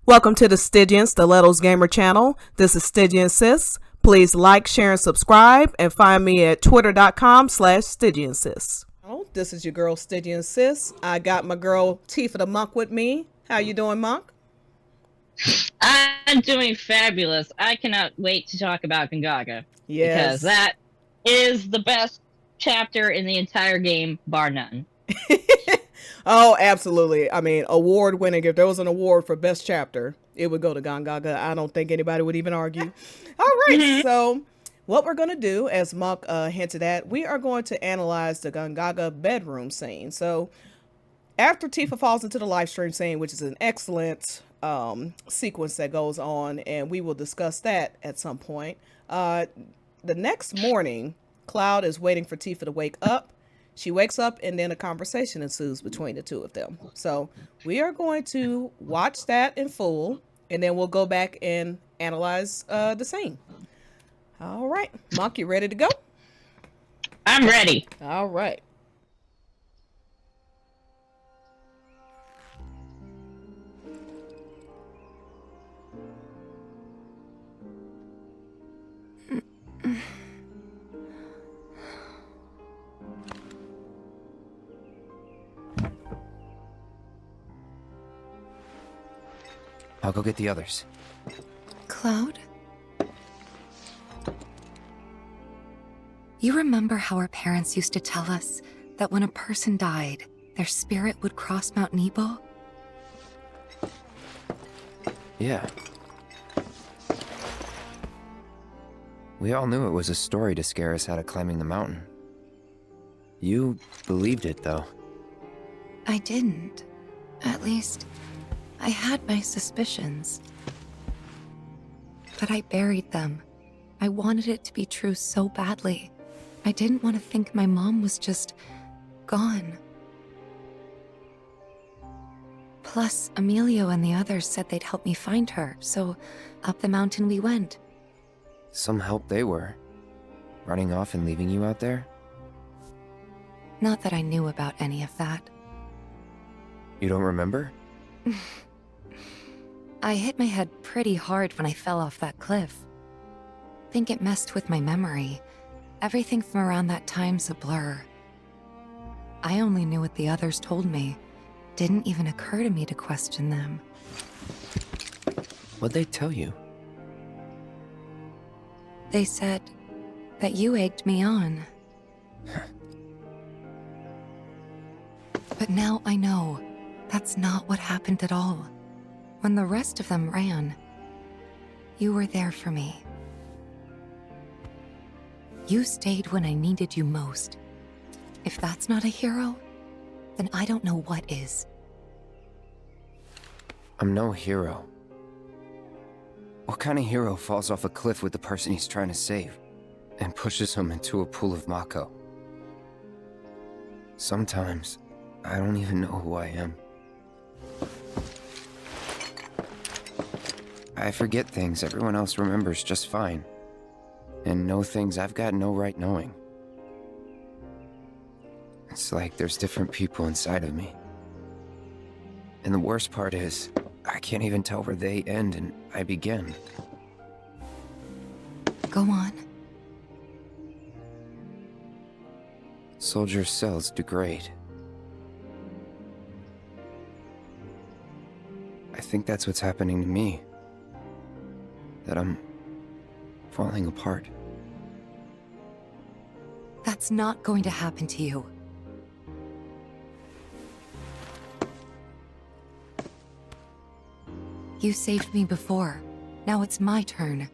Welcome to the Stygian Stilettos Gamer channel. This is Stygian Sis. Please like, share, and subscribe, and find me at twitter.com/Stygian Sis. Oh, this is your girl Stygian Sis. I got my girl TifaTheMonk with me. How you doing, Monk? I'm doing fabulous. I cannot wait to talk about Gongaga. Yes. Because that is the best chapter in the entire game, bar none. Oh, absolutely. I mean, award winning. If there was an award for best chapter, it would go to Gongaga. I don't think anybody would even argue. All right, so what we're going to do, as Monk hinted at, we are going to analyze the Gongaga bedroom scene. So after Tifa falls into the live stream scene, which is an excellent sequence that goes on, and we will discuss that at some point. The next morning, Cloud is waiting for Tifa to wake up. She wakes up, and then a conversation ensues between the two of them. So we are going to watch that in full, and then we'll go back and analyze the scene. All right. Monk, you ready to go? I'm ready. All right. I'll go get the others. Cloud? You remember how our parents used to tell us that when a person died, their spirit would cross Mount Nebo? Yeah. We all knew it was a story to scare us out of climbing the mountain. You believed it, though. I didn't. At least, I had my suspicions. But I buried them. I wanted it to be true so badly. I didn't want to think my mom was just gone. Plus, Emilio and the others said they'd help me find her, so up the mountain we went. Some help they were. Running off and leaving you out there? Not that I knew about any of that. You don't remember? I hit my head pretty hard when I fell off that cliff. Think it messed with my memory. Everything from around that time's a blur. I only knew what the others told me. Didn't even occur to me to question them. What'd they tell you? They said that you egged me on. But now I know that's not what happened at all. When the rest of them ran, you were there for me. You stayed when I needed you most. If that's not a hero, then I don't know what is. I'm no hero. What kind of hero falls off a cliff with the person he's trying to save and pushes him into a pool of Mako? Sometimes, I don't even know who I am. I forget things everyone else remembers just fine, and know things I've got no right knowing. It's like there's different people inside of me. And the worst part is, I can't even tell where they end and I begin. Go on. Soldiers' cells degrade. I think that's what's happening to me. That I'm falling apart. That's not going to happen to you. You saved me before. Now it's my turn.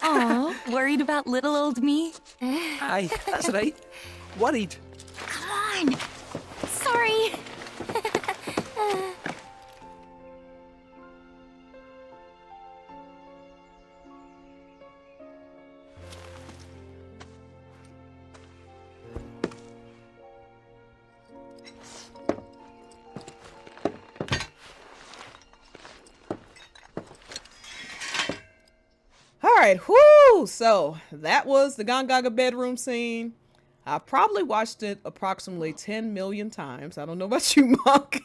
Aw, worried about little old me? Aye, that's right. Worried. Come on! Sorry! right, whoo! So that was the Gongaga bedroom scene. I probably watched it approximately 10 million times. I don't know about you, Monk.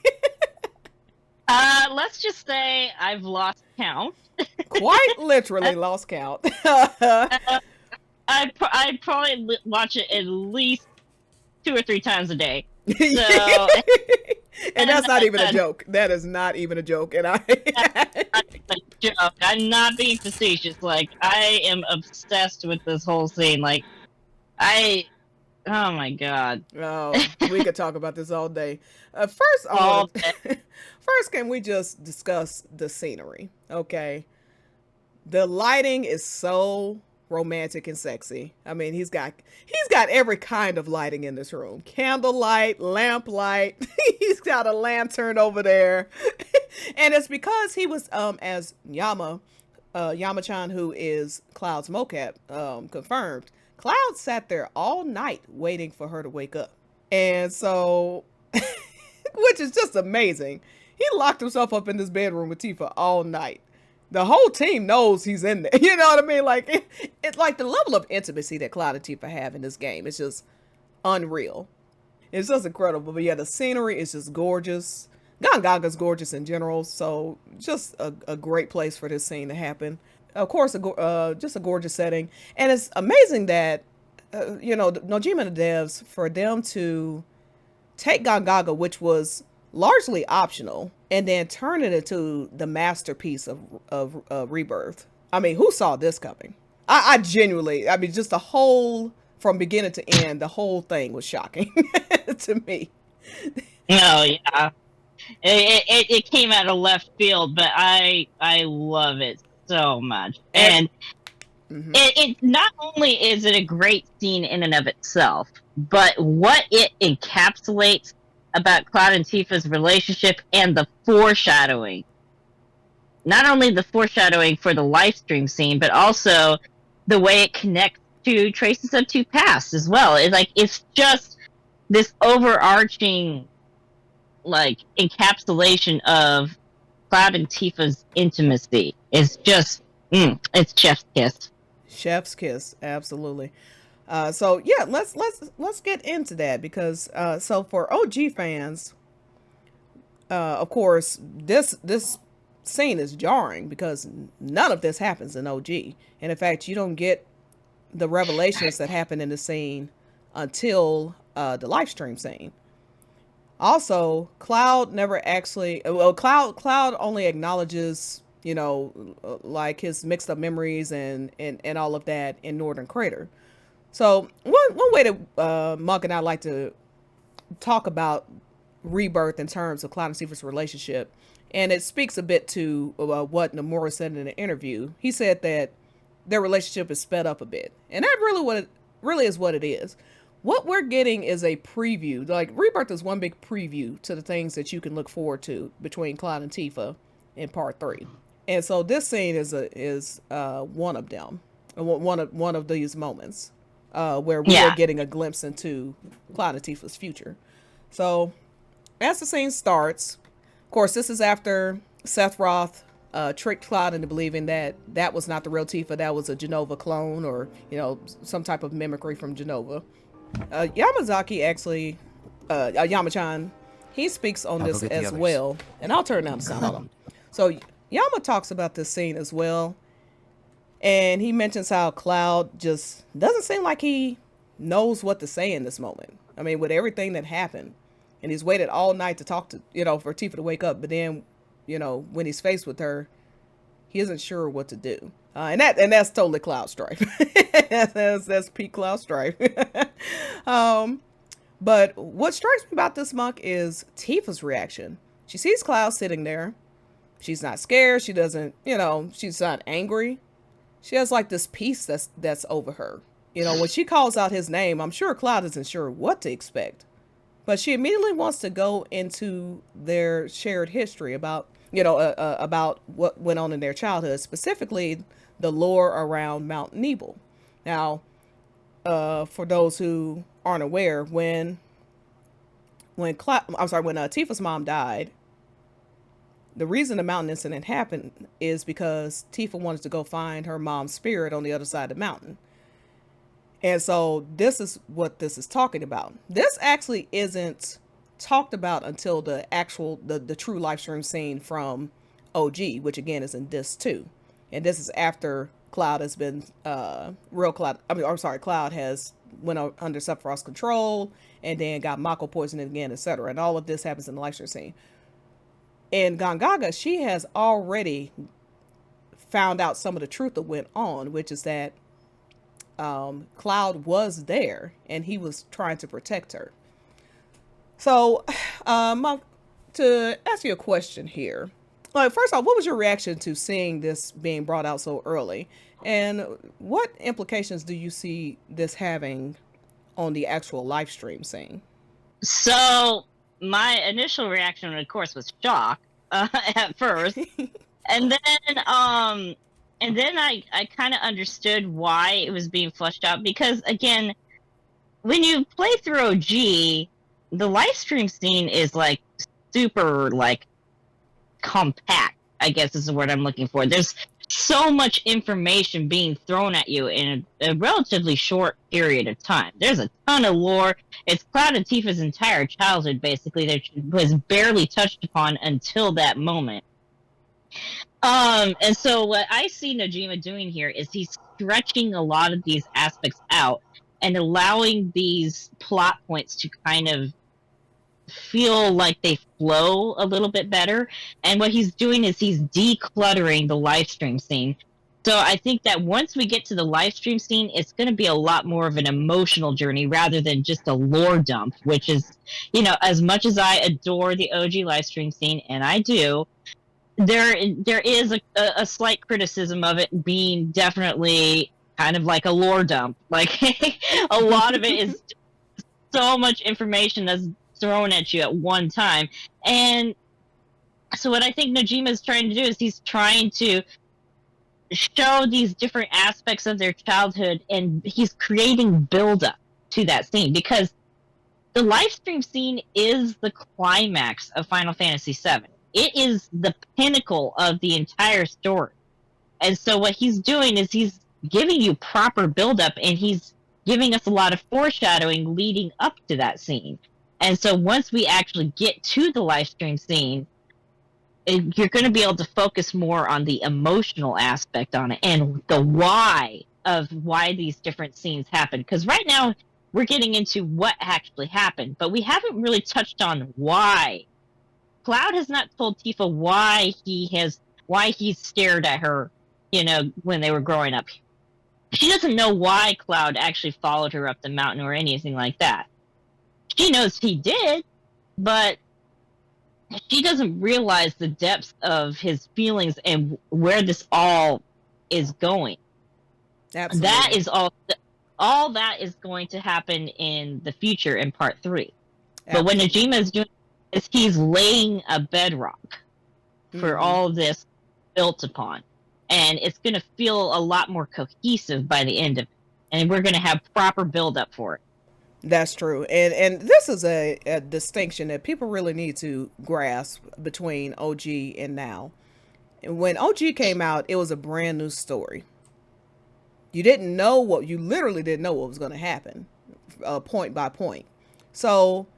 Let's just say I've lost count. Quite literally lost count. I'd probably watch it at least 2 or 3 times a day. So, And that's not even a joke. That is not even a joke. And that's not a joke. I'm not being facetious. Like, I am obsessed with this whole scene. Like, oh my god. oh, we could talk about this all day. First, All day. first, can we just discuss the scenery? Okay, the lighting is so romantic and sexy. I mean, he's got every kind of lighting in this room. Candlelight, lamp light. He's got a lantern over there. And it's because he was as Yama-chan, who is Cloud's mocap, confirmed. Cloud sat there all night waiting for her to wake up. And so which is just amazing. He locked himself up in this bedroom with Tifa all night. The whole team knows he's in there. You know what I mean? Like, it's like the level of intimacy that Cloud and Tifa have in this game. It's just unreal. It's just incredible. But yeah, the scenery is just gorgeous. Gongaga's gorgeous in general. So just a great place for this scene to happen. Of course, just a gorgeous setting. And it's amazing that, Nojima and the devs, for them to take Gongaga, which was largely optional, and then turn it into the masterpiece of Rebirth. I mean, who saw this coming? I genuinely, I mean, just the whole, from beginning to end, the whole thing was shocking to me. Oh yeah, it came out of left field, but I love it so much, and it not only is it a great scene in and of itself, but what it encapsulates about Cloud and Tifa's relationship and the foreshadowing. Not only the foreshadowing for the live stream scene, but also the way it connects to Traces of Two Pasts as well. It's just this overarching encapsulation of Cloud and Tifa's intimacy. It's just it's chef's kiss. Chef's kiss, absolutely. So yeah, let's get into that because so for OG fans, of course, this scene is jarring because none of this happens in OG, and in fact, you don't get the revelations that happen in the scene until the live stream scene. Also, Cloud never actually. Well, Cloud only acknowledges, like his mixed up memories and all of that in Northern Crater. So one way that Monk and I like to talk about Rebirth in terms of Cloud and Tifa's relationship, and it speaks a bit to what Nomura said in an interview. He said that their relationship is sped up a bit, and that really is what it is. What we're getting is a preview. Like, Rebirth is one big preview to the things that you can look forward to between Cloud and Tifa in Part 3. And so this scene is one of them, one of these moments where we are getting a glimpse into Cloud and Tifa's future. So as the scene starts, of course, this is after Seth Roth tricked Cloud into believing that was not the real Tifa, that was a Genova clone or, some type of mimicry from Genova. Yamazaki actually, Yama-chan, he speaks on this as well. And I'll turn down the sound. Hold on. So Yama talks about this scene as well. And he mentions how Cloud just doesn't seem like he knows what to say in this moment. I mean, with everything that happened. And he's waited all night to talk to, for Tifa to wake up. But then, when he's faced with her, he isn't sure what to do. And that's totally Cloud Strife. that's peak Cloud Strife. But what strikes me about this Monk is Tifa's reaction. She sees Cloud sitting there. She's not scared. She doesn't, she's not angry. She has like this peace that's over her. When she calls out his name, I'm sure Cloud isn't sure what to expect. But she immediately wants to go into their shared history about what went on in their childhood, specifically the lore around Mount Nebel. Now, for those who aren't aware, when Tifa's mom died, the reason the mountain incident happened is because Tifa wanted to go find her mom's spirit on the other side of the mountain. And so this is what this is talking about. This actually isn't talked about until the actual the true live stream scene from OG, which again is in Disc 2. And this is after Cloud has been Cloud has went under Sephiroth's control and then got Mako poisoned again, etc. And all of this happens in the live stream scene. In Gongaga, she has already found out some of the truth that went on, which is that Cloud was there and he was trying to protect her. So, to ask you a question here. Like, first off, what was your reaction to seeing this being brought out so early? And what implications do you see this having on the actual live stream scene? So, my initial reaction, of course, was shock at first. And then I kind of understood why it was being flushed out. Because, again, when you play through OG, the live stream scene is, like, super, like, compact, I guess is the word I'm looking for. There's so much information being thrown at you in a relatively short period of time. There's a ton of lore. It's Cloud and Tifa's entire childhood, basically, that was barely touched upon until that moment. And so what I see Najima doing here is he's stretching a lot of these aspects out and allowing these plot points to kind of feel like they flow a little bit better. And what he's doing is he's decluttering the live stream scene. So I think that once we get to the live stream scene, it's going to be a lot more of an emotional journey rather than just a lore dump, which is, you know, as much as I adore the OG live stream scene, and I do, there is a slight criticism of it being definitely kind of like a lore dump. Like, a lot of it is so much information that's thrown at you at one time. And so what I think Najima is trying to do is he's trying to show these different aspects of their childhood, and he's creating build-up to that scene, because the live stream scene is the climax of Final Fantasy VII. It is the pinnacle of the entire story. And so what he's doing is he's giving you proper build-up, and he's giving us a lot of foreshadowing leading up to that scene. And so once we actually get to the live stream scene, you're going to be able to focus more on the emotional aspect on it and the why of why these different scenes happen. Because right now we're getting into what actually happened, but we haven't really touched on why. Cloud has not told Tifa why he's stared at her, you know, when they were growing up. She doesn't know why Cloud actually followed her up the mountain or anything like that. She knows he did, but she doesn't realize the depths of his feelings and where this all is going. Absolutely. That is all that is going to happen in the future in part 3. But what Najima is doing is he's laying a bedrock for all of this built upon. And it's going to feel a lot more cohesive by the end of it. And we're going to have proper build-up for it. That's true. And this is a distinction that people really need to grasp between OG and now. When OG came out, it was a brand new story. You literally didn't know what was going to happen, point by point. So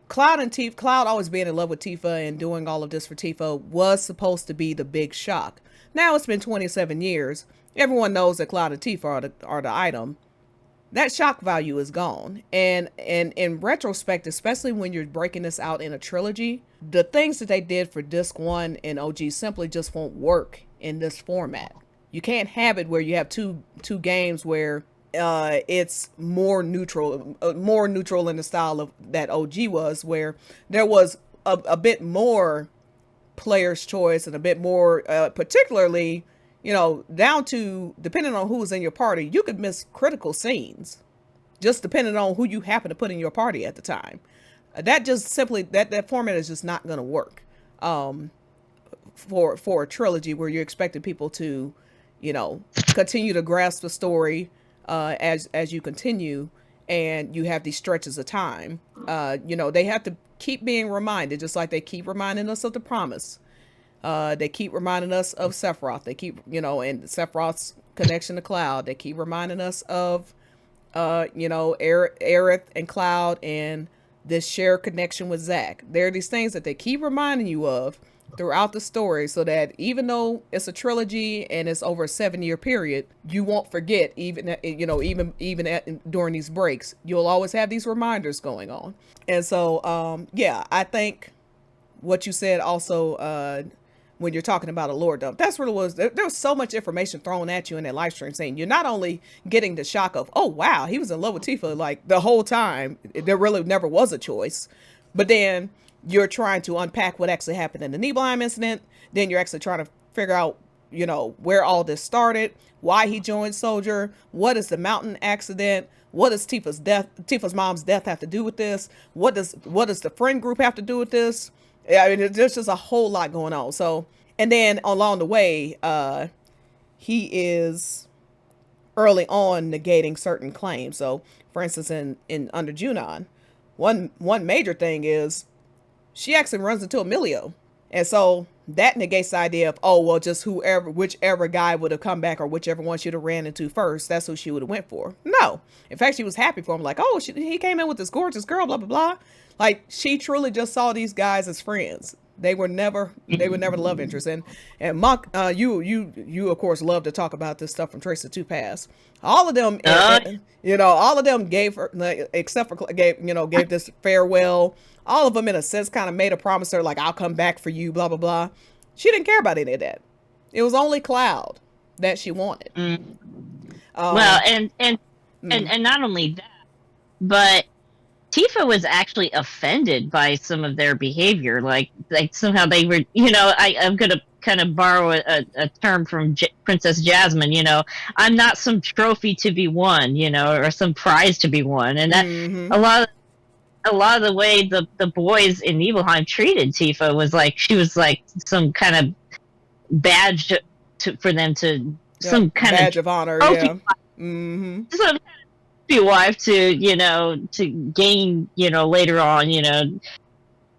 Cloud always being in love with Tifa and doing all of this for Tifa was supposed to be the big shock. Now it's been 27 years. Everyone knows that Cloud and Tifa are the item. That shock value is gone. And in retrospect, especially when you're breaking this out in a trilogy, the things that they did for Disc 1 and OG simply just won't work in this format. You can't have it where you have two games where it's more neutral in the style of that OG was, where there was a bit more player's choice and a bit more, particularly, you know, down to, depending on who was in your party, you could miss critical scenes just depending on who you happen to put in your party at the time. That just simply, that format is just not going to work for a trilogy where you're expecting people to, you know, continue to grasp the story as you continue, and you have these stretches of time. You know, they have to keep being reminded, just like they keep reminding us of the promise. They keep reminding us of Sephiroth. They keep, and Sephiroth's connection to Cloud. They keep reminding us of, Aerith and Cloud and this shared connection with Zack. There are these things that they keep reminding you of throughout the story, so that even though it's a trilogy and it's over a 7-year period, you won't forget. Even during these breaks, you'll always have these reminders going on. And so, I think what you said also, when you're talking about a lore dump, that's what it was. There was so much information thrown at you in that live stream, saying you're not only getting the shock of, oh wow, he was in love with Tifa like the whole time, there really never was a choice, but then you're trying to unpack what actually happened in the Nibelheim incident. Then you're actually trying to figure out, where all this started, why he joined Soldier, what is the mountain accident, what does Tifa's mom's death have to do with this, what does the friend group have to do with this. I mean, there's just a whole lot going on. So, and then along the way, he is early on negating certain claims. So, for instance, in Under Junon, one major thing is she actually runs into Emilio. And so that negates the idea of, oh, well, just whichever guy would have come back or whichever one she'd have ran into first, that's who she would have went for. No. In fact, she was happy for him. Like, oh, he came in with this gorgeous girl, blah, blah, blah. Like, she truly just saw these guys as friends. They were never love interests. And Monk, you of course love to talk about this stuff from Trace of Two Paths. All of them, all of them gave her, except for gave this farewell. All of them, in a sense, kind of made a promise to her, like, I'll come back for you, blah, blah, blah. She didn't care about any of that. It was only Cloud that she wanted. Well, and not only that, but Tifa was actually offended by some of their behavior. Like somehow they were, I'm going to kind of borrow a term from Princess Jasmine, I'm not some trophy to be won, or some prize to be won. And that a lot of the way the boys in Nibelheim treated Tifa was like, she was like some kind of badge for them to, some kind badge of honor. Yeah. Some wife to gain, later on,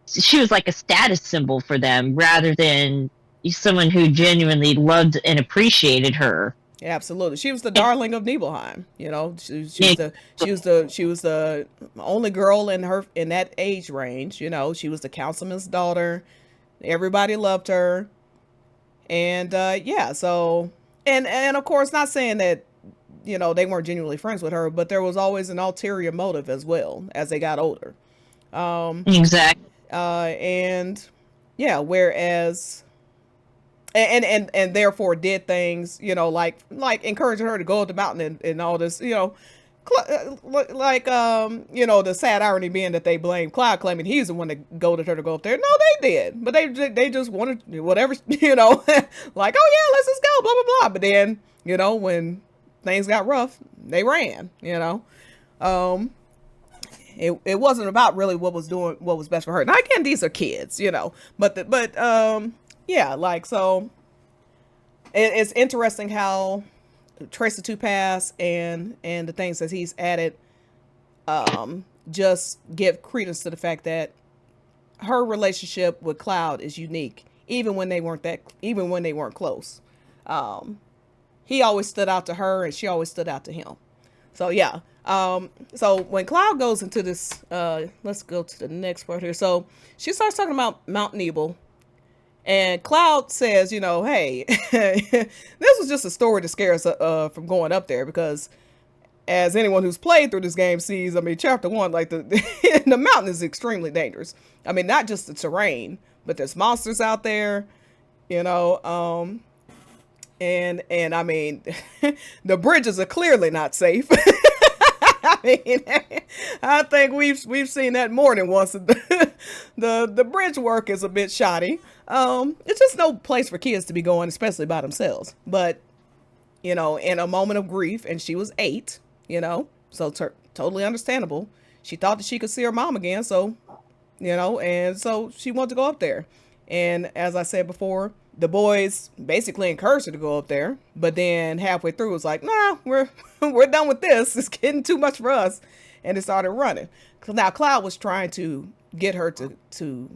she was like a status symbol for them rather than someone who genuinely loved and appreciated her. Yeah, absolutely. She was the darling of Nibelheim. She was the only girl in that age range. She was the councilman's daughter. Everybody loved her. And so and of course, not saying that they weren't genuinely friends with her, but there was always an ulterior motive as well as they got older. Exactly. Whereas, and therefore did things, like encouraging her to go up the mountain and all this, the sad irony being that they blame Cloud, claiming he's the one that goaded her to go up there. No, they did, but they just wanted whatever, like, oh yeah, let's just go, blah, blah, blah. But then, when things got rough, they ran. It wasn't about really what was best for her. Now again, these are kids, but so it's interesting how Trace of Two Paths and the things that he's added just give credence to the fact that her relationship with Cloud is unique, even when they weren't close. He always stood out to her and she always stood out to him. So yeah. So when Cloud goes into this, let's go to the next part here. So she starts talking about Mount Nebel, and Cloud says, hey, this was just a story to scare us from going up there, because as anyone who's played through this game sees, chapter 1, like the mountain is extremely dangerous. Not just the terrain, but there's monsters out there, and the bridges are clearly not safe. I think we've seen that more than once. The bridge work is a bit shoddy. It's just no place for kids to be going, especially by themselves. But, in a moment of grief, and she was 8, so totally understandable. She thought that she could see her mom again, so, and so she wanted to go up there. And as I said before, the boys basically encouraged her to go up there, but then halfway through it was like, nah, we're done with this. It's getting too much for us. And it started running. Now Cloud was trying to get her to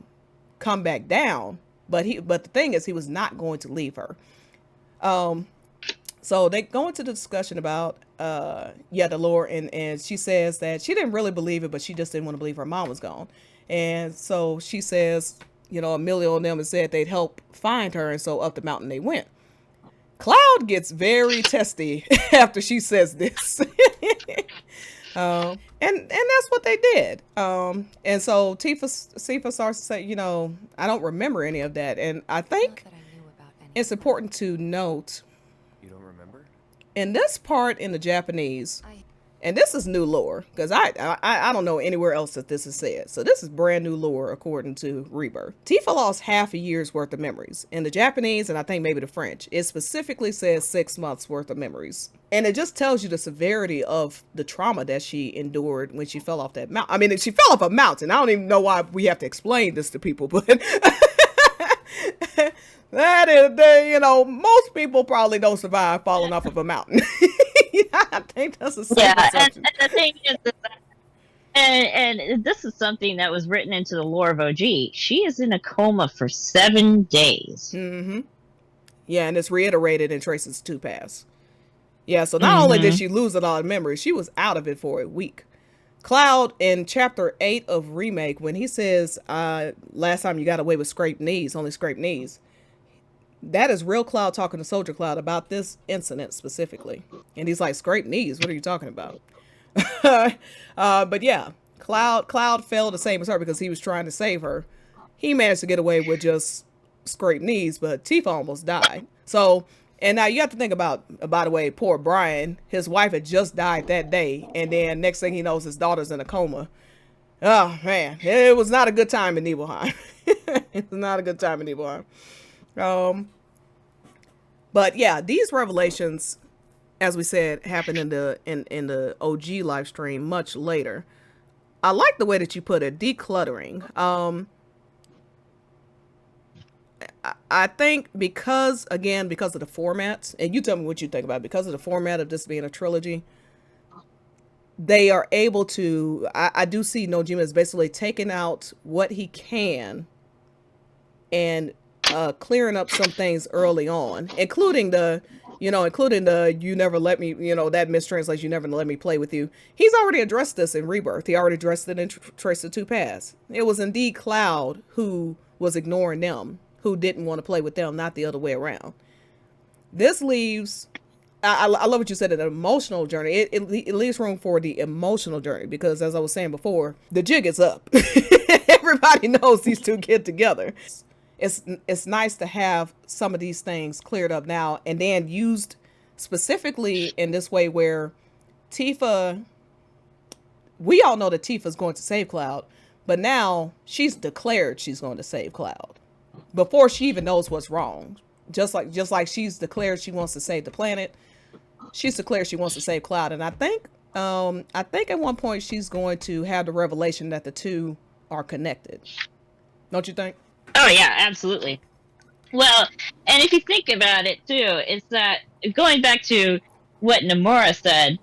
come back down but the thing is, he was not going to leave her. So they go into the discussion about the lore, and she says that she didn't really believe it, but she just didn't want to believe her mom was gone. And so she says, Amelia and them had said they'd help find her, and so up the mountain they went. Cloud gets very testy after she says this. And that's what they did. And so Tifa starts to say, I don't remember any of that. And I think it's important to note, You don't remember? in this part in the Japanese, and this is new lore, because I don't know anywhere else that this is said. So this is brand new lore according to Rebirth. Tifa lost half a year's worth of memories. In the Japanese, and I think maybe the French, it specifically says 6 months worth of memories. And it just tells you the severity of the trauma that she endured when she fell off that mountain. I mean, she fell off a mountain. I don't even know why we have to explain this to people, but that is, most people probably don't survive falling off of a mountain. I think that's a safe assumption. And the thing is that, and this is something that was written into the lore of OG. She is in a coma for 7 days. Mm-hmm. Yeah, and it's reiterated in Trace's 2 pass. Yeah, so not only did she lose a lot of memory, she was out of it for a week. Cloud in chapter 8 of Remake, when he says, last time you got away with scraped knees, only scraped knees, that is real Cloud talking to Soldier Cloud about this incident specifically. And he's like, scraped knees? What are you talking about? But yeah, Cloud failed the same as her because he was trying to save her. He managed to get away with just scraped knees, but Tifa almost died. So, and now you have to think about, by the way, poor Brian, his wife had just died that day. And then next thing he knows, his daughter's in a coma. Oh man, it was not a good time in Nibelheim. It was not a good time in Nibelheim. But yeah, these revelations, as we said, happened in the OG live stream much later. I like the way that you put it, decluttering. I think because of the format, and you tell me what you think about it, because of the format of this being a trilogy, they are able to, I do see Nojima is basically taking out what he can and clearing up some things early on, including the you never let me, that mistranslation, you never let me play with you. He's already addressed this in Rebirth. He already addressed it in Trace the 2 Pass. It was indeed Cloud who was ignoring them, who didn't want to play with them, not the other way around. This leaves, I love what you said, an emotional journey. It leaves room for the emotional journey because, as I was saying before, the jig is up. Everybody knows these two get together. It's nice to have some of these things cleared up now and then used specifically in this way where Tifa, we all know that Tifa's going to save Cloud, but now she's declared she's going to save Cloud before she even knows what's wrong. Just like she's declared she wants to save the planet, she's declared she wants to save Cloud. And I think at one point she's going to have the revelation that the two are connected. Don't you think? Oh yeah, absolutely. Well, and if you think about it too, it's that going back to what Nomura said,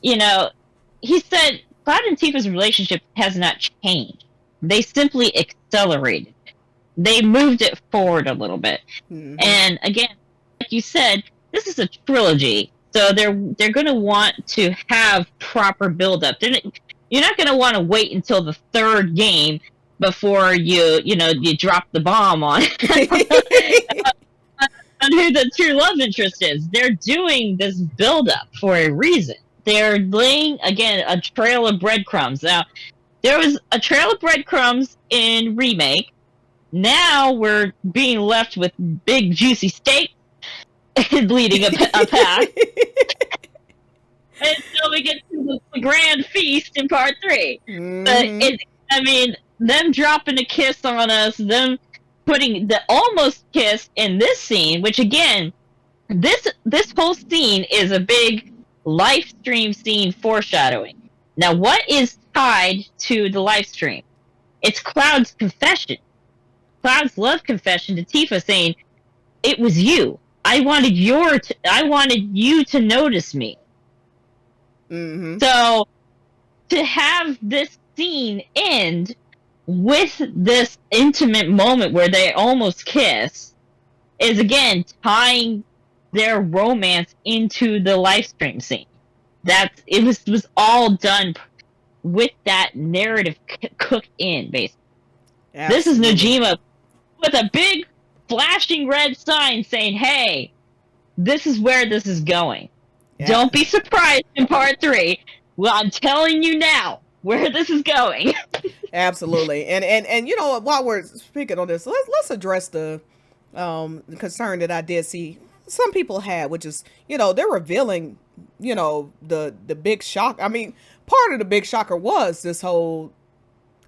he said Cloud and Tifa's relationship has not changed. They simply accelerated it. They moved it forward a little bit. Mm-hmm. And again, like you said, this is a trilogy, so they're going to want to have proper build-up. You're not going to want to wait until the 3rd game before you drop the bomb on who the true love interest is. They're doing this build-up for a reason. They're laying, again, a trail of breadcrumbs. Now, there was a trail of breadcrumbs in Remake. Now we're being left with big, juicy steak leading a path. Until we get to the grand feast in part 3. Mm-hmm. But them dropping a kiss on us, them putting the almost kiss in this scene, which again, this whole scene is a big live stream scene foreshadowing. Now, what is tied to the live stream? It's Cloud's confession. Cloud's love confession to Tifa saying, "It was you. I wanted you to notice me." Mm-hmm. So to have this scene end with this intimate moment where they almost kiss is again tying their romance into the live stream scene. It was all done with that narrative cooked in, basically. Absolutely. This is Nojima with a big flashing red sign saying, hey, this is where this is going. Yeah. Don't be surprised in part 3. Well, I'm telling you now where this is going. Absolutely. And you know, while we're speaking on this, let's address the concern that I did see some people had, which is, you know, they're revealing, you know, the big shock. I mean, part of the big shocker was this whole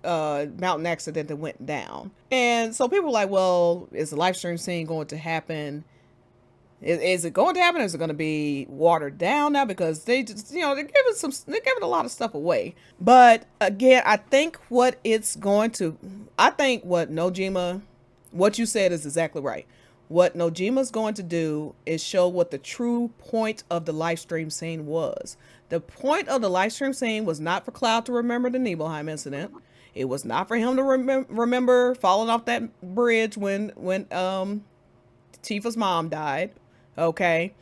mountain accident that went down. And so people were like, well, is the live stream scene going to happen? Is it going to happen? Is it going to be watered down now? Because they just, you know, they're giving a lot of stuff away. But again, I think what Nojima, what you said is exactly right. What Nojima's going to do is show what the true point of the live stream scene was. The point of the live stream scene was not for Cloud to remember the Nibelheim incident. It was not for him to remember falling off that bridge when Tifa's mom died. Okay.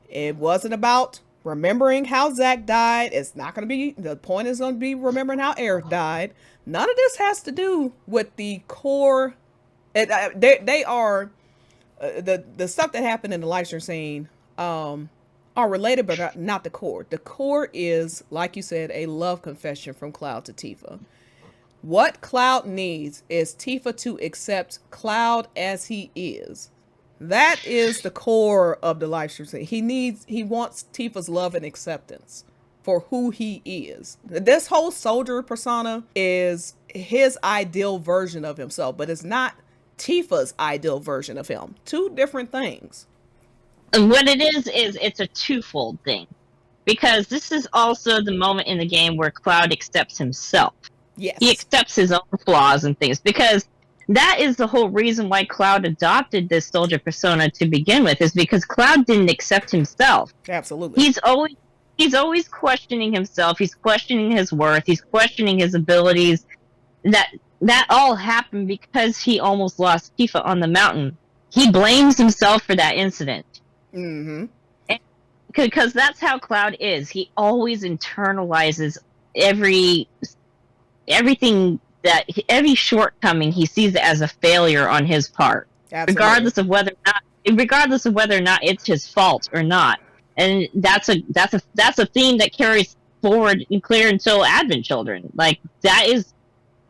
It wasn't about remembering how Zack died. It's not going to be, the point is going to be remembering how Aerith died. None of this has to do with the core. They are, the stuff that happened in the live stream scene are related, but not the core. The core is, like you said, a love confession from Cloud to Tifa. What Cloud needs is Tifa to accept Cloud as he is. That is the core of the live stream scene. He wants Tifa's love and acceptance for who he is. This whole soldier persona is his ideal version of himself, but it's not Tifa's ideal version of him. Two different things. And what it is it's a twofold thing. Because this is also the moment in the game where Cloud accepts himself. Yes. He accepts his own flaws and things. Because that is the whole reason why Cloud adopted this soldier persona to begin with, is because Cloud didn't accept himself. Absolutely. He's always questioning himself. He's questioning his worth. He's questioning his abilities. That all happened because he almost lost Tifa on the mountain. He blames himself for that incident. Mm-hmm. Because that's how Cloud is. He always internalizes everything every shortcoming he sees it as a failure on his part. Absolutely. regardless of whether or not it's his fault or not. And that's a theme that carries forward and clear until Advent Children. Like, that is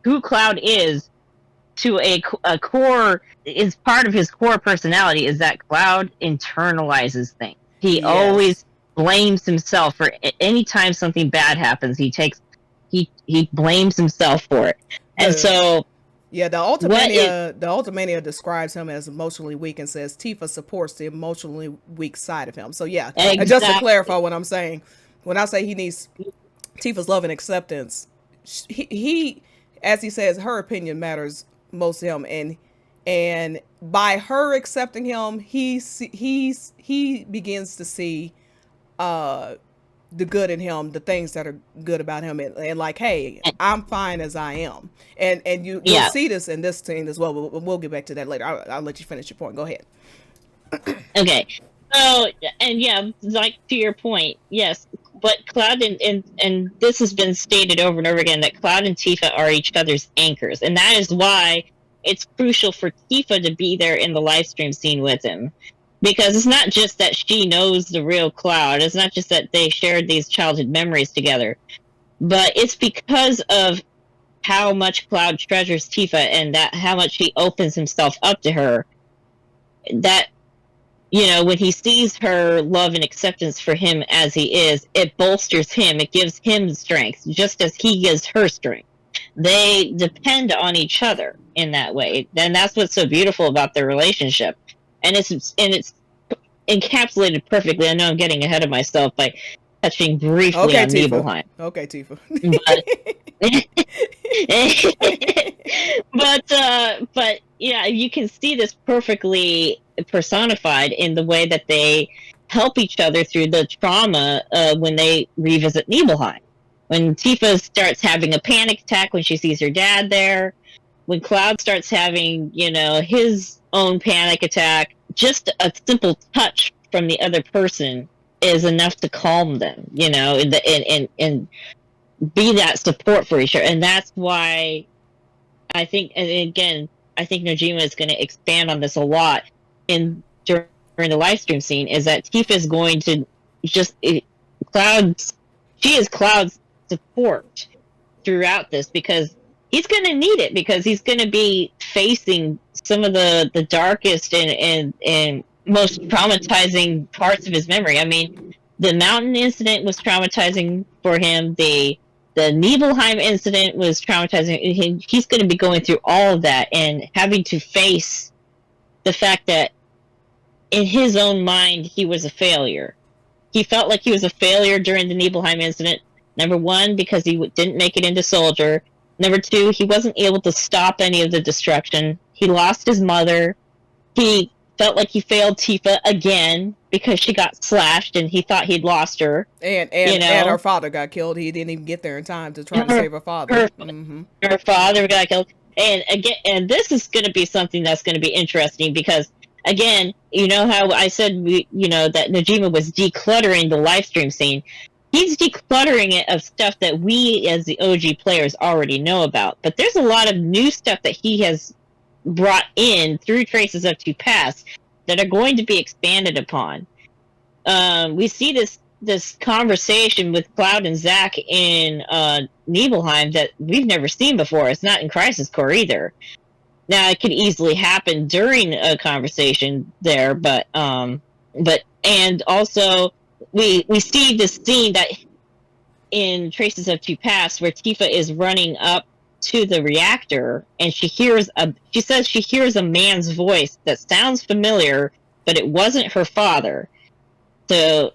who Cloud is to a core, is part of his core personality, is that Cloud internalizes things. He always blames himself for any time something bad happens. He blames himself for it. And so the Ultimania describes him as emotionally weak and says Tifa supports the emotionally weak side of him. So exactly. Just to clarify what I'm saying, when I say he needs Tifa's love and acceptance, he as he says, her opinion matters most to him, and by her accepting him, he begins to see the good in him, the things that are good about him, and like, hey, I'm fine as I am, and you'll see this in this scene as well. But we'll get back to that later. I'll let you finish your point. Go ahead. Okay. So, and like, to your point, yes, but Cloud and this has been stated over and over again, that Cloud and Tifa are each other's anchors, and that is why it's crucial for Tifa to be there in the live stream scene with him. Because it's not just that she knows the real Cloud, it's not just that they shared these childhood memories together, but it's because of how much Cloud treasures Tifa and that how much he opens himself up to her, that, when he sees her love and acceptance for him as he is, it bolsters him, it gives him strength, just as he gives her strength. They depend on each other in that way, and that's what's so beautiful about their relationship. And it's encapsulated perfectly. I know I'm getting ahead of myself by touching briefly on Tifa. Nibelheim. Okay, Tifa. But you can see this perfectly personified in the way that they help each other through the trauma when they revisit Nibelheim. when Tifa starts having a panic attack when she sees her dad there, when Cloud starts having, his own panic attack, just a simple touch from the other person is enough to calm them, and be that support for each other. And that's why I think, and again, I think Nojima is going to expand on this a lot during the live stream scene, is that Tifa is going to she is Cloud's support throughout this, because he's going to need it, because he's going to be facing some of the darkest and most traumatizing parts of his memory. I mean, the mountain incident was traumatizing for him. The Nibelheim incident was traumatizing. He's going to be going through all of that and having to face the fact that in his own mind he was a failure. He felt like he was a failure during the Nibelheim incident. Number one, because he didn't make it into Soldier. Number two, he wasn't able to stop any of the destruction. He lost his mother. He felt like he failed Tifa again because she got slashed and he thought he'd lost her. And her father got killed. He didn't even get there in time to try to save her father. Her father got killed. And this is going to be something that's going to be interesting, because again, how I said that Nojima was decluttering the live stream scene. He's decluttering it of stuff that we as the OG players already know about. But there's a lot of new stuff that he has brought in through Traces of Two Paths that are going to be expanded upon. We see this conversation with Cloud and Zack in Nibelheim that we've never seen before. It's not in Crisis Core either. Now, it could easily happen during a conversation there, but and also we see this scene that in Traces of Two Paths where Tifa is running up to the reactor and she says she hears a man's voice that sounds familiar, but it wasn't her father. So,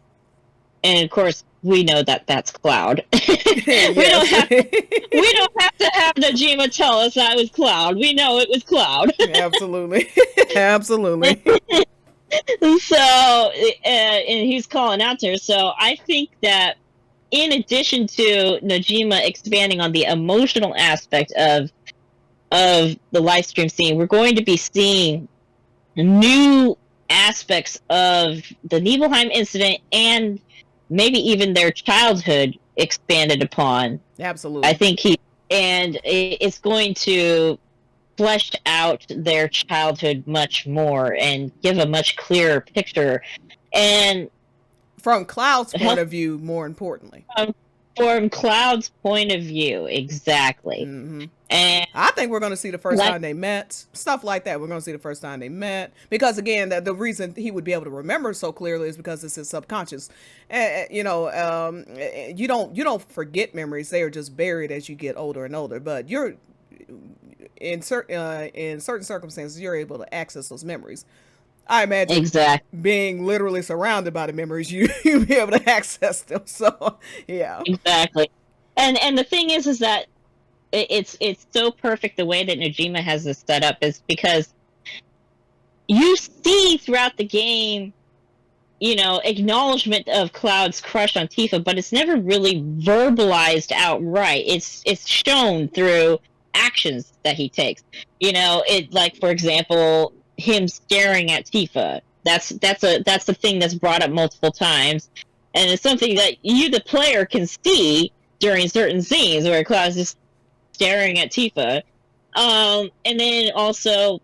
and of course we know that that's Cloud. we don't have to have Nojima tell us that it was Cloud. We know it was Cloud. Absolutely. Absolutely. So, and he's calling out to her. So I think that in addition to Nojima expanding on the emotional aspect of the live stream scene, we're going to be seeing new aspects of the Nibelheim incident and maybe even their childhood expanded upon. Absolutely. I think it's going to flesh out their childhood much more and give a much clearer picture. And from Cloud's point of view, more importantly. From Cloud's point of view, exactly. Mm-hmm. And I think we're going to see the first time they met. Stuff like that. We're going to see the first time they met. Because, again, the reason he would be able to remember so clearly is because it's his subconscious. You don't forget memories. They are just buried as you get older and older. But you're in certain circumstances, you're able to access those memories. I imagine being literally surrounded by the memories, you'll be able to access them. So, yeah. Exactly. And the thing is that it's so perfect the way that Nojima has this set up, is because you see throughout the game, acknowledgement of Cloud's crush on Tifa, but it's never really verbalized outright. It's shown through actions that he takes. Like, for example, him staring at Tifa. That's the thing that's brought up multiple times, and it's something that you, the player, can see during certain scenes where Cloud's just staring at Tifa. And then also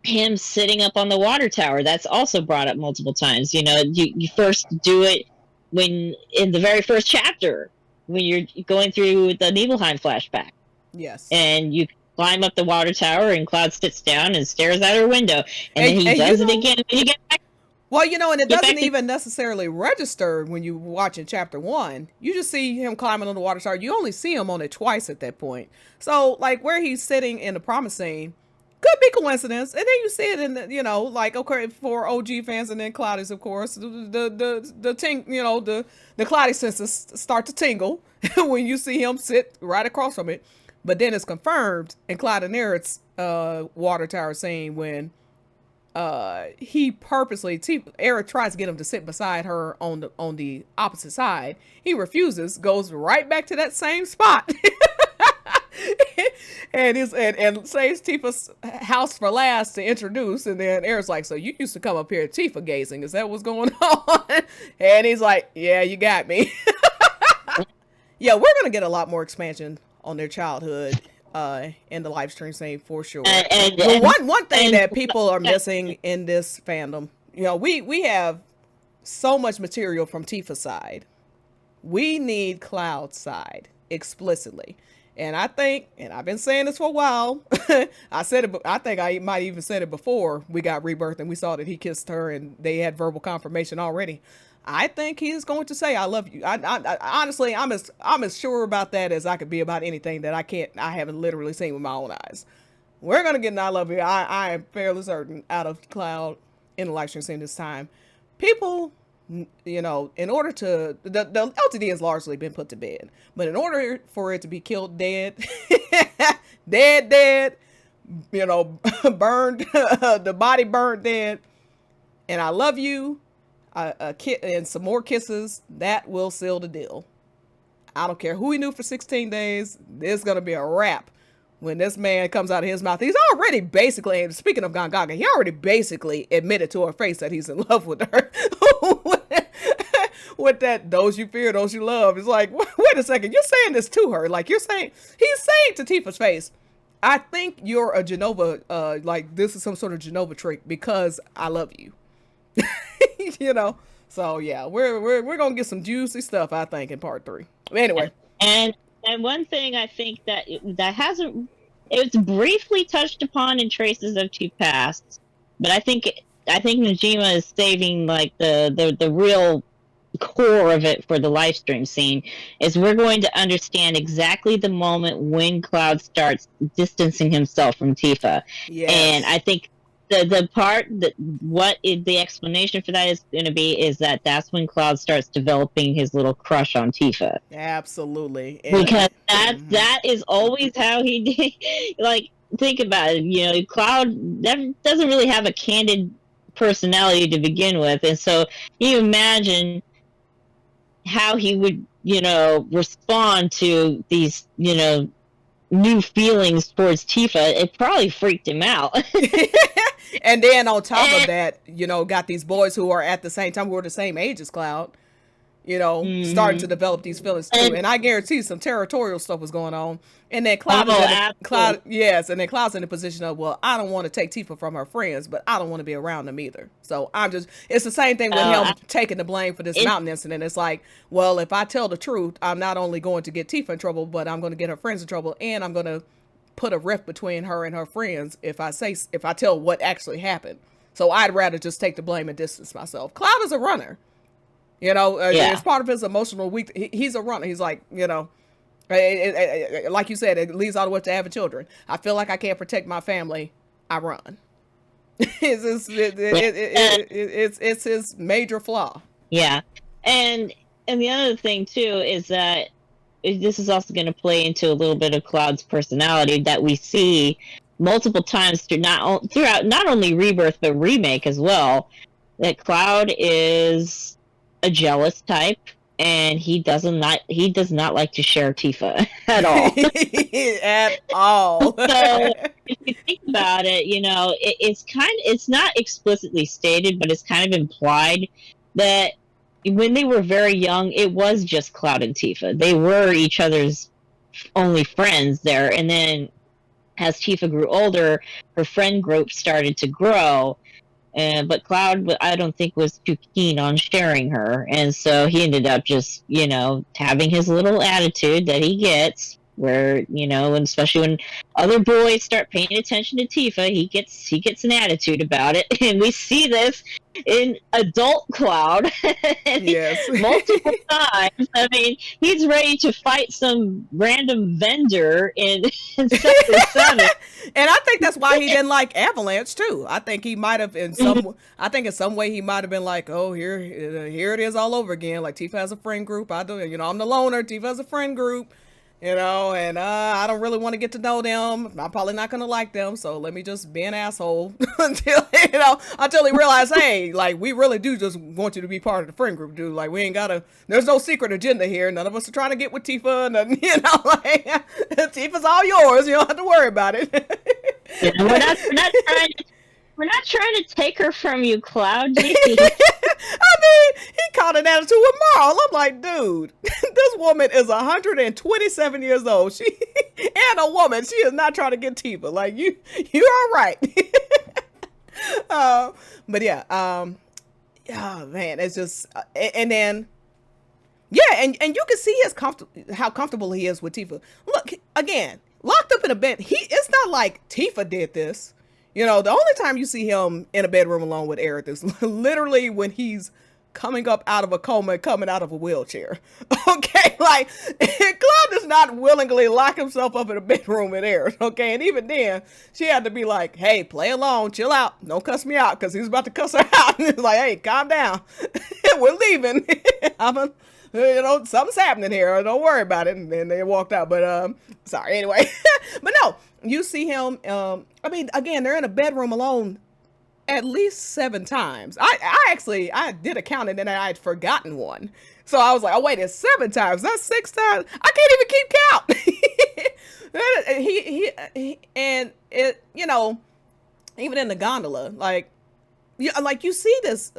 him sitting up on the water tower. That's also brought up multiple times. You first do it when in the very first chapter when you're going through the Nibelheim flashback. Yes. And you climb up the water tower, and Cloud sits down and stares out her window. And then he does it again when you get back. Well, and it doesn't even necessarily register when you watch in chapter 1. You just see him climbing on the water tower. You only see him on it twice at that point. So, like, where he's sitting in the promise scene could be coincidence. And then you see it in the, like, okay, for OG fans, and then Cloudy's, of course, the Cloudy senses start to tingle when you see him sit right across from it. But then it's confirmed in Cloud and Eric's water tower scene when he purposely, Eric tries to get him to sit beside her on the opposite side. He refuses, goes right back to that same spot. and saves Tifa's house for last to introduce. And then Eric's like, so you used to come up here Tifa gazing, is that what's going on? And he's like, yeah, you got me. Yeah, we're gonna get a lot more expansion on their childhood in the live stream scene for sure. One thing that people are missing in this fandom, you know, we have so much material from Tifa's side. We need Cloud's side explicitly. And I think, and I've been saying this for a while, I think I might even said it before we got Rebirth and we saw that he kissed her and they had verbal confirmation already. I think he's going to say, I love you. I honestly, I'm as sure about that as I could be about anything that I haven't literally seen with my own eyes. We're going to get an I love you. I am fairly certain out of Cloud in the live stream scene this time. People, you know, in order to, the LTD has largely been put to bed, but in order for it to be killed dead, dead, you know, burned, the body burned dead, and I love you, and some more kisses, that will seal the deal. I don't care who he knew for 16 days. There's going to be a wrap when this man comes out of his mouth. He's already basically, speaking of Gongaga, he already basically admitted to her face that he's in love with her. With that, those you fear, those you love. It's like, wait a second, you're saying this to her. Like, he's saying to Tifa's face, I think you're a Genova, like this is some sort of Genova trick because I love you. You know, so yeah, we're gonna get some juicy stuff, I think, in part 3. Anyway, and one thing I think that hasn't, it's briefly touched upon in Traces of Two Pasts, but I think Najima is saving like the real core of it for the live stream scene. Is we're going to understand exactly the moment when Cloud starts distancing himself from Tifa. Yes. And I think the part that the explanation for that is going to be is that's when Cloud starts developing his little crush on Tifa. Absolutely. Because that is always how he did. Like, think about it. You know, Cloud doesn't really have a candid personality to begin with, and so you imagine how he would, you know, respond to these, you know, new feelings towards Tifa. It probably freaked him out. And then on top of that, you know, got these boys who are at the same time, who are the same age as Cloud, you know, starting to develop these feelings too. And I guarantee some territorial stuff was going on. And then Cloud's in the position of, well, I don't want to take Tifa from her friends, but I don't want to be around them either. So it's the same thing with him taking the blame for this mountain incident. It's like, well, if I tell the truth, I'm not only going to get Tifa in trouble, but I'm going to get her friends in trouble, and I'm going to put a rift between her and her friends if I tell what actually happened. So I'd rather just take the blame and distance myself. Cloud is a runner. You know, it's part of his emotional weak. He's a runner. He's like, you know, like you said, it leads all the way to having children. I feel like I can't protect my family. I run. It's his major flaw. Yeah. And the other thing too is that this is also going to play into a little bit of Cloud's personality that we see multiple times throughout not only Rebirth but Remake as well. That Cloud is a jealous type, and he does not like to share Tifa at all. At all. So if you think about it, you know, it's not explicitly stated, but it's kind of implied that when they were very young, it was just Cloud and Tifa. They were each other's only friends there, and then as Tifa grew older, her friend group started to grow. But Cloud, I don't think, was too keen on sharing her. And so he ended up just, you know, having his little attitude that he gets where, you know, and especially when other boys start paying attention to Tifa, he gets an attitude about it. And we see this in adult Cloud yes. multiple times. I mean, he's ready to fight some random vendor in Sector 7. And I think that's why he didn't like Avalanche too. I think he might have in some way he might have been like, oh, here it is all over again. Like, Tifa has a friend group. I do, you know, I'm the loner. Tifa has a friend group. you know, and I don't really want to get to know them. I'm probably not gonna like them, so let me just be an asshole until he realize, hey, like we really do just want you to be part of the friend group, dude. Like we ain't gotta. There's no secret agenda here. None of us are trying to get with Tifa, and like Tifa's all yours. You don't have to worry about it. Yeah, we're not trying to take her from you, Cloud. I mean, he caught an attitude with Marl. I'm like, dude, this woman is 127 years old. She and a woman. She is not trying to get Tifa. Like you're all right. But yeah, oh man, it's just, and then yeah, and you can see how comfortable he is with Tifa. Look, again, locked up in a bed. It's not like Tifa did this. You know, the only time you see him in a bedroom alone with Aerith is literally when he's coming up out of a coma and coming out of a wheelchair. Okay, like Cloud does not willingly lock himself up in a bedroom with Aerith. Okay, and even then, she had to be like, "Hey, play along, chill out, don't cuss me out," because he was about to cuss her out. And it's like, "Hey, calm down, we're leaving. Something's happening here. Don't worry about it." And then they walked out. But sorry, anyway. But no, you see him. I mean, again, they're in a bedroom alone at least 7 times. I did a count and then I had forgotten one. So I was like, oh wait, it's 7 times. That's 6 times. I can't even keep count. he and it, even in the gondola, like you see this,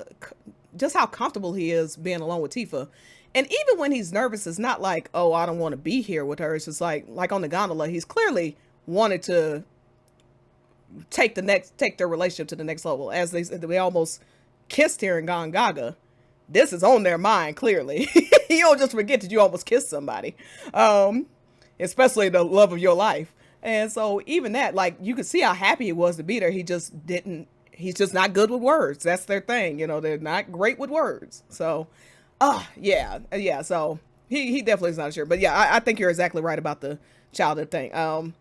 just how comfortable he is being alone with Tifa. And even when he's nervous, it's not like, oh, I don't want to be here with her. It's just like on the gondola, he's clearly wanted to take their relationship to the next level. As they almost kissed here in Gongaga. This is on their mind, clearly. You don't just forget that you almost kissed somebody. Especially the love of your life. And so even that, like, you could see how happy he was to be there. He's just not good with words. That's their thing. They're not great with words. So, yeah. So he definitely is not sure. But yeah, I think you're exactly right about the childhood thing.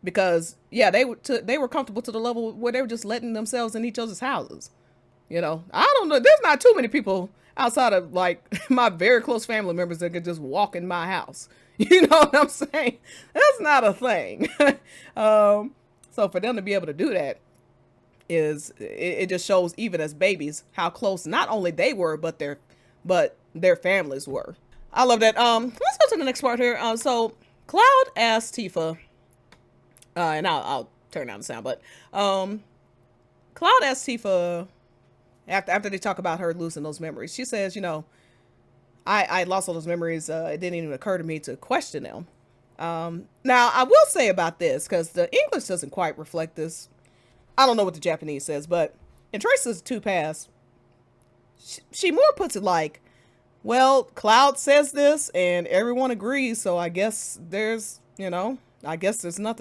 Because yeah, they were comfortable to the level where they were just letting themselves in each other's houses. I don't know. There's not too many people outside of like my very close family members that could just walk in my house. You know what I'm saying? That's not a thing. So for them to be able to do that it just shows, even as babies, how close not only they were, but their families were. I love that. Let's go to the next part here. So Cloud asked Tifa, and I'll turn down the sound, but Cloud asked Tifa after they talk about her losing those memories. She says, I lost all those memories. It didn't even occur to me to question them. Now, I will say about this, because the English doesn't quite reflect this. I don't know what the Japanese says, but in Trace's 2 Pass, she more puts it like, well, Cloud says this and everyone agrees, so I guess there's nothing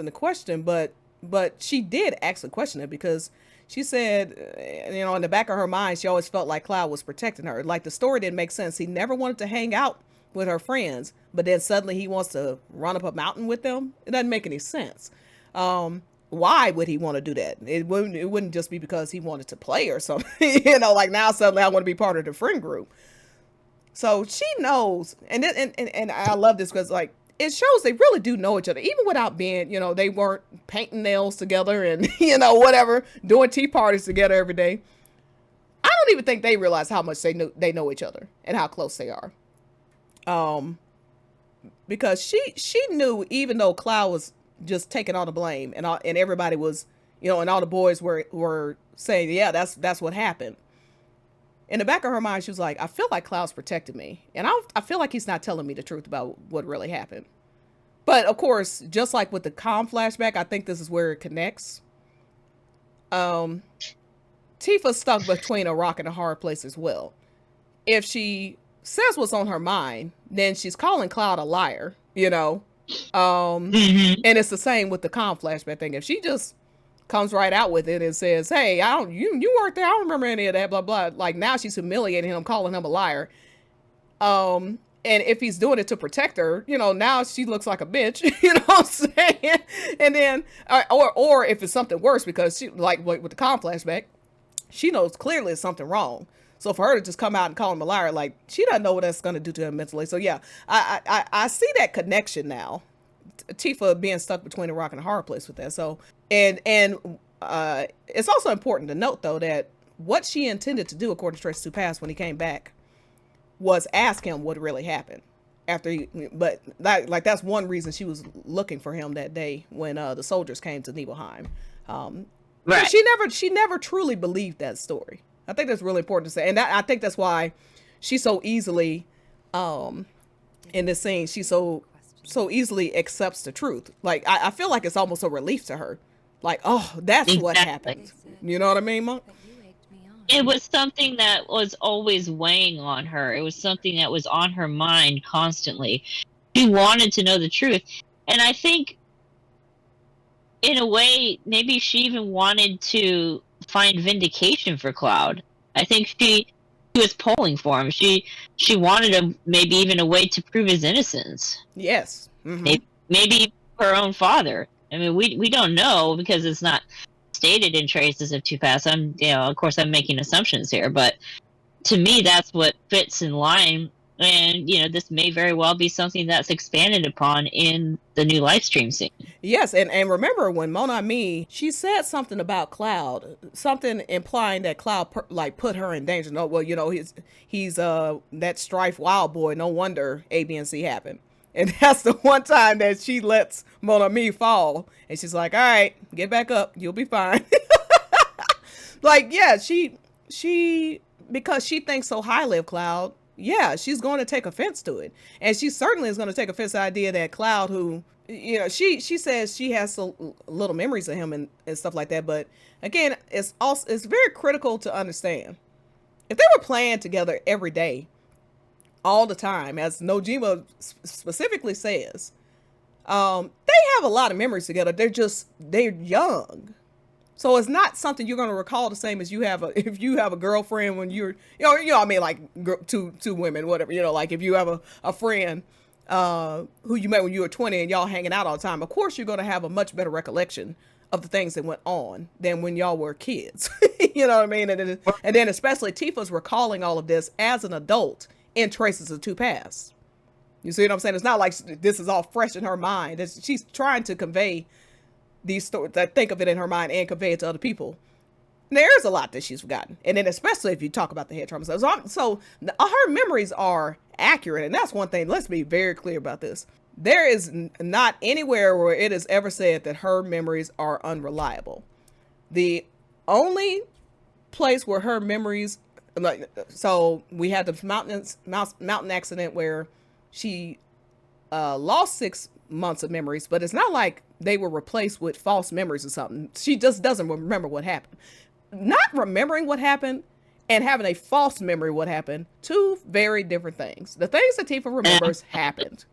to question, but she did actually question it, because she said, in the back of her mind, she always felt like Cloud was protecting her. Like the story didn't make sense. He never wanted to hang out with her friends, but then suddenly he wants to run up a mountain with them. It doesn't make any sense. Why would he want to do that? It wouldn't just be because he wanted to play or something. Like now suddenly I want to be part of the friend group. So she knows, and I love this because like it shows they really do know each other, even without being, they weren't painting nails together and whatever, doing tea parties together every day. I don't even think they realize how much they know each other and how close they are. Because she knew, even though Cloud was just taking all the blame and everybody was, and all the boys were saying, yeah, that's what happened. In the back of her mind, she was like, I feel like Cloud's protecting me. And I feel like he's not telling me the truth about what really happened. But of course, just like with the calm flashback, I think this is where it connects. Tifa's stuck between a rock and a hard place as well. If she says what's on her mind, then she's calling Cloud a liar, And it's the same with the calm flashback thing. If she just comes right out with it and says, hey, you weren't there, I don't remember any of that, blah, blah. Like now she's humiliating him, calling him a liar. And if he's doing it to protect her, now she looks like a bitch, you know what I'm saying? And then, or if it's something worse, because she, like with the calm flashback, she knows clearly it's something wrong. So for her to just come out and call him a liar, like she doesn't know what that's going to do to him mentally. So yeah, I see that connection now. Tifa being stuck between a rock and a hard place with that. So, and it's also important to note though that what she intended to do, according to Tracy 2 Pass, when he came back, was ask him what really happened after he. But that's one reason she was looking for him that day when the soldiers came to Nibelheim. Right. She never truly believed that story. I think that's really important to say, and I think that's why she so easily, in this scene, she so easily accepts the truth. Like I feel like it's almost a relief to her. Like, oh, that's what happened. You know what I mean, Monk? It was something that was always weighing on her. It was something that was on her mind constantly. She wanted to know the truth, and I think, in a way, maybe she even wanted to find vindication for Cloud. I think she was pulling for him. She wanted maybe even a way to prove his innocence. Yes. Mm-hmm. Maybe her own father. I mean, we don't know because it's not stated in Traces of Two Paths. Of course, I'm making assumptions here, but to me, that's what fits in line. And this may very well be something that's expanded upon in the new live stream scene. Yes, and remember when Mon Ami, she said something about Cloud, something implying that Cloud put her in danger. No, well, he's that Strife wild boy. No wonder A, B, and C happened. And that's the one time that she lets Mon Ami fall, and she's like, "All right, get back up. You'll be fine." Like, yeah, she because she thinks so highly of Cloud. Yeah, she's going to take offense to it. And she certainly is going to take offense to the idea that Cloud, who, she says she has so little memories of him and stuff like that. But again, it's very critical to understand. If they were playing together every day, all the time, as Nojima specifically says, they have a lot of memories together. They're young. So it's not something you're going to recall the same as if you have a girlfriend when you're, I mean, like two women, whatever, like if you have a friend who you met when you were 20 and y'all hanging out all the time, of course you're going to have a much better recollection of the things that went on than when y'all were kids. You know what I mean? And then especially Tifa's recalling all of this as an adult in Traces of Two Paths. You see what I'm saying? It's not like this is all fresh in her mind. She's trying to convey these stories, think of it in her mind and convey it to other people. There's a lot that she's forgotten. And then especially if you talk about the head trauma. So her memories are accurate. And that's one thing. Let's be very clear about this. There is not anywhere where it is ever said that her memories are unreliable. The only place where her memories, so we had the mountain accident where she lost 6 months of memories, but it's not like they were replaced with false memories or something. She just doesn't remember what happened. Not remembering what happened and having a false memory what happened, two very different things. The things that Tifa remembers happened.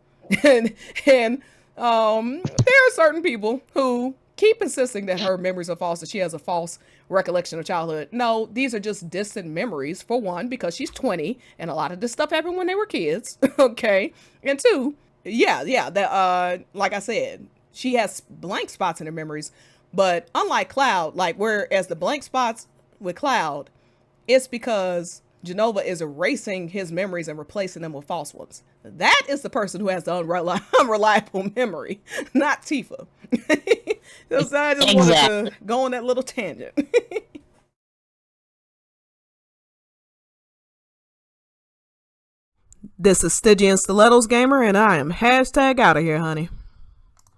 And there are certain people who keep insisting that her memories are false, that she has a false recollection of childhood. No, these are just distant memories, for one, because she's 20 and a lot of this stuff happened when they were kids. Okay. And two, like I said, she has blank spots in her memories, but unlike Cloud, whereas the blank spots with Cloud, it's because Genova is erasing his memories and replacing them with false ones. That is the person who has the unreliable memory, not Tifa. So I just wanted to go on that little tangent. This is Stygian Stilettos Gamer, and I am # out of here, honey.